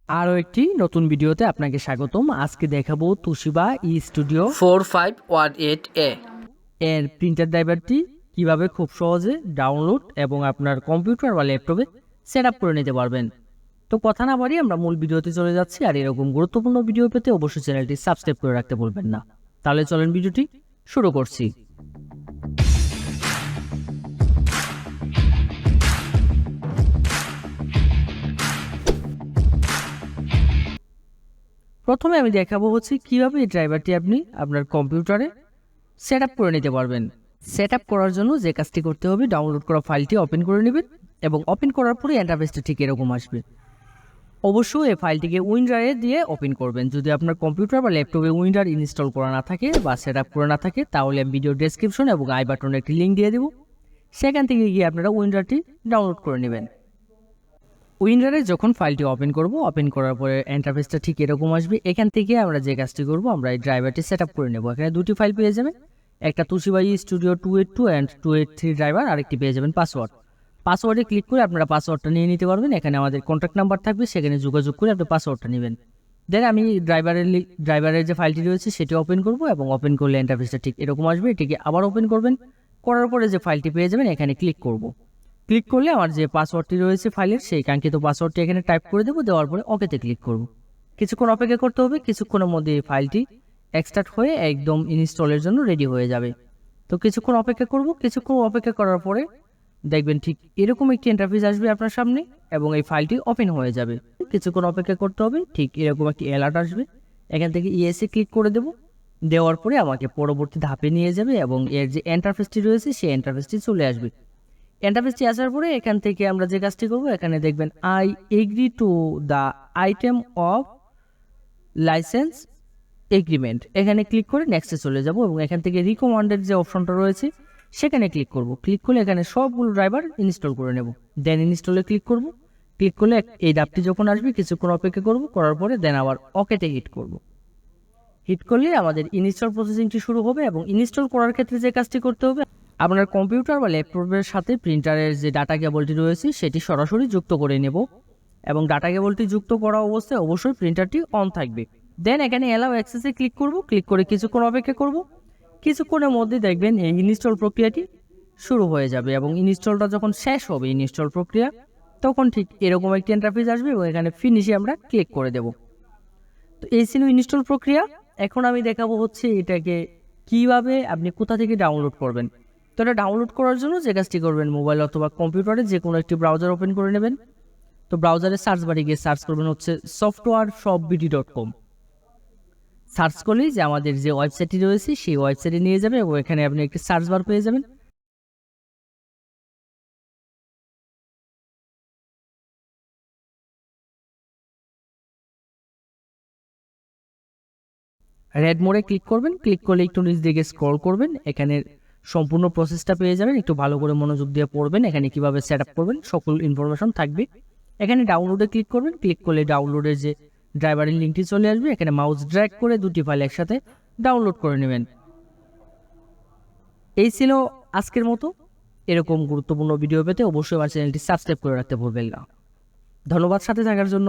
আরও একটি নতুন ভিডিওতে আপনাকে স্বাগতম। আজকে দেখাবো তোশিবা স্টুডিও 4518A এর প্রিন্টার ড্রাইভারটি কিভাবে খুব সহজে ডাউনলোড এবং আপনার কম্পিউটার বা ল্যাপটপে সেট আপ করে নিতে পারবেন। তো কথা না বাড়িয়ে আমরা মূল ভিডিওতে চলে যাচ্ছি। আর এরকম গুরুত্বপূর্ণ ভিডিও পেতে অবশ্যই চ্যানেলটি সাবস্ক্রাইব করে রাখতে ভুলবেন না। তাহলে চলেন ভিডিওটি শুরু করছি। প্রথমে আমি দেখাবো কিভাবে এই ড্রাইভারটি আপনি আপনার কম্পিউটারে সেট আপ করে নিতে পারবেন। সেট আপ করার জন্য যে কাজটি করতে হবে, ডাউনলোড করা ফাইলটি ওপেন করে নেবেন এবং ওপেন করার পরে ইন্টারফেসটা ঠিক এরকম আসবে। অবশ্যই এই ফাইলটিকে উইন্ডারে দিয়ে ওপেন করবেন। যদি আপনার কম্পিউটার বা ল্যাপটপে উইন্ডার ইনস্টল করা না থাকে বা সেট আপ করা না থাকে, তাহলে আমি ভিডিও ডেসক্রিপশন এবং আই বাটনে একটি লিঙ্ক দিয়ে দেবো, সেখান থেকে গিয়ে আপনারা উইন্ডারটি ডাউনলোড করে নেবেন। উইন্ডারে যখন ফাইলটি ওপেন করব, ওপেন করার পরে ইন্টারফেসটা ঠিক এরকম আসবে। এখান থেকে আমরা যে কাজটি করব, আমরা এই ড্রাইভারটি সেট আপ করে নেব। এখানে দুটি ফাইল পেয়ে যাবেন, একটা তোশিবা স্টুডিও 282 অ্যান্ড 283 ড্রাইভার, আরেকটি পেয়ে যাবেন পাসওয়ার্ডে ক্লিক করে আপনারা পাসওয়ার্ডটা নিয়ে নিতে পারবেন। এখানে আমাদের কন্ট্যাক্ট নাম্বার থাকবে, সেখানে যোগাযোগ করে আপনি পাসওয়ার্ডটা নেবেন। দেন আমি ড্রাইভারের যে ফাইলটি রয়েছে সেটি ওপেন করব এবং ওপেন করলে ইন্টারফেসটা ঠিক এরকম আসবে। এটিকে আবার ওপেন করবেন, করার পরে যে ফাইলটি পেয়ে যাবেন এখানে ক্লিক করব। ক্লিক করলে আমার যে পাসওয়ার্ডটি রয়েছে ফাইলের, সেই কাঙ্ক্ষিত পাসওয়ার্ডটি এখানে টাইপ করে দেবো। দেওয়ার পরে ওকেতে ক্লিক করব। কিছুক্ষণ অপেক্ষা করতে হবে। কিছুক্ষণের মধ্যে এই ফাইলটি এক্সট্রাক্ট হয়ে একদম ইনস্টলের জন্য রেডি হয়ে যাবে। তো কিছুক্ষণ অপেক্ষা করব। কিছুক্ষণ অপেক্ষা করার পরে দেখবেন ঠিক এরকম একটি ইন্টারফেস আসবে আপনার সামনে এবং এই ফাইলটি ওপেন হয়ে যাবে। কিছুক্ষণ অপেক্ষা করতে হবে, ঠিক এরকম একটি অ্যালার্ট আসবে। এখান থেকে ইয়েসে ক্লিক করে দেব। দেওয়ার পরে আমাকে পরবর্তী ধাপে নিয়ে যাবে এবং এর যে ইন্টারফেসটি রয়েছে সেই ইন্টারফেসটি চলে আসবে। ইন্টারফেসটি আসার পরে এখান থেকে আমরা যে কাজটি করব, এখানে দেখবেন I agree to the item of licence agreement, এখানে ক্লিক করে নেক্সটে চলে যাব এবং এখান থেকে রিকমান্ডেড যে অপশনটা রয়েছে সেখানে ক্লিক করব। ক্লিক করলে এখানে সবগুলো ড্রাইভার ইনস্টল করে নেব। দেন ইনস্টলে ক্লিক করব। ক্লিক করলে এই ডাবটি যখন আসবে কিছুক্ষণ অপেক্ষা করব, করার পরে দেন আবার ওকেতে হিট করব। হিট করলে আমাদের ইনস্টল প্রসেসিংটি শুরু হবে এবং ইনস্টল করার ক্ষেত্রে যে কাজটি করতে হবে, আপনার কম্পিউটার বা ল্যাপটপের সাথে প্রিন্টারের যে ডাটা কেবলটি রয়েছে সেটি সরাসরি যুক্ত করে নেব এবং ডাটা কেবলটি যুক্ত করা অবস্থায় অবশ্যই প্রিন্টারটি অন থাকবে। দেন এখানে অ্যালাউ অ্যাক্সেসে ক্লিক করব। ক্লিক করে কিছুক্ষণ অপেক্ষা করব। কিছুক্ষণের মধ্যে দেখবেন এই ইনস্টল প্রক্রিয়াটি শুরু হয়ে যাবে এবং ইনস্টলটা যখন শেষ হবে ইনস্টল প্রক্রিয়া, তখন ঠিক এরকম একটি ইন্টারফেস আসবে এবং এখানে ফিনিশে আমরা ক্লিক করে দেব। তো এই ছিল ইনস্টল প্রক্রিয়া। এখন আমি দেখাবো এটাকে কিভাবে আপনি কোথা থেকে ডাউনলোড করবেন। তো এটা ডাউনলোড করার জন্য যে কাজটি করবেন, মোবাইল অথবা কম্পিউটারে যে কোনো একটি ব্রাউজার ওপেন করে নেবেন। তো ব্রাউজারে সার্চ বারে গিয়ে সার্চ করবেন softwareshopbd.com। সার্চ করলেই যে আমাদের যে ওয়েবসাইটটি রয়েছে সেই ওয়েবসাইটে নিয়ে যাবে এবং এখানে আপনি একটি সার্চ বার পেয়ে যাবেন। রেড মোড়ে ক্লিক করবেন। ক্লিক করলে একটু নিচ দিকে স্ক্রল করবেন, এখানে সম্পূর্ণ প্রসেসটা পেয়ে যাবেন। একটু ভালো করে মনোযোগ দিয়ে পড়বেন, এখানে কিভাবে সেট আপ করবেন সকল ইনফরমেশন থাকবে। এখানে ডাউনলোডে ক্লিক করবেন। ক্লিক করলে ডাউনলোডের যে ড্রাইভারের লিঙ্কটি চলে আসবে। এখানে মাউস ড্র্যাগ করে দুটি ফাইল একসাথে ডাউনলোড করে নেবেন। এই ছিল আজকের মতো। এরকম গুরুত্বপূর্ণ ভিডিও পেতে অবশ্যই আমার চ্যানেলটি সাবস্ক্রাইব করে রাখতে ভুলবেন না। ধন্যবাদ সাথে থাকার জন্য।